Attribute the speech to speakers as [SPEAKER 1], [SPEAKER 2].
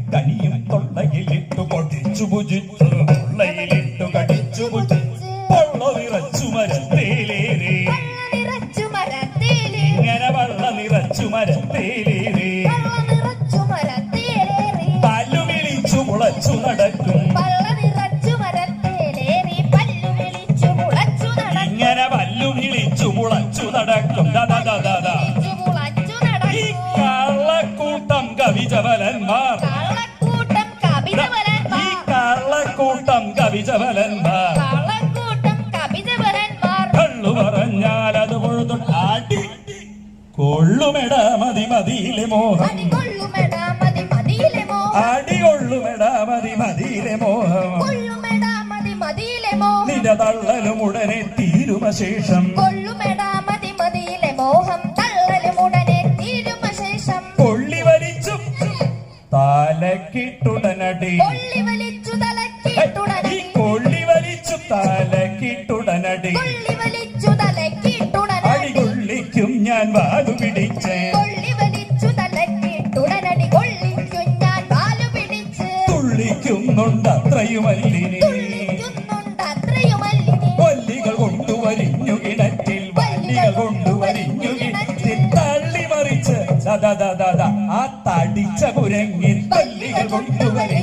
[SPEAKER 1] കനിയും തൊള്ളയിലിട്ടു പൊടിച്ചു ഭുജിച്ചു തൊള്ളയിലിട്ടു കടിച്ചു ഭുജിച്ചു പൊള്ള നിറച്ചു മരത്തേലേരേ ഇങ്ങനെ വള്ള നിറച്ചു മരത്തേലേരേ പല്ലു വിളിച്ചു മുളച്ചു നടക്കും ഇങ്ങനെ പല്ലു വിളിച്ചു മുളച്ചു നടക്കും ഈ കള്ളക്കൂട്ടം കവിജവലന്മാർ ഈ കള്ളക്കൂട്ടം കവിജവലന്മാർ കള്ളു പറഞ്ഞാൽ അത് പൊഴുതു ആടി കൊള്ളുമെട മതി മതിയിലെ മോഹം അടി കൊള്ളുമെട മതി മതിയിലെ മോഹം നിന്റെ തള്ളലും ഉടനെ തീരുമശേഷം കൊള്ളി വലിച്ചു തലക്കിട്ടുടനടി കൊള്ളി വലിച്ചു തലക്കിട്ടുടനടി അടി കൊള്ളിക്കും ഞാൻ വാലു പിടിച്ച് തുള്ളിക്കുന്നുണ്ട് അത്രയുമല്ലിനി വല്ലികൾ കൊണ്ടുവരിഞ്ഞു കിണറ്റിൽ വല്ലികൾ കൊണ്ടുവരിഞ്ഞു കിണറ്റിൽ തള്ളി മറിച്ച് ആ തടിച്ച കുരങ്ങിൽ വല്ലികൾ കൊണ്ടുവരി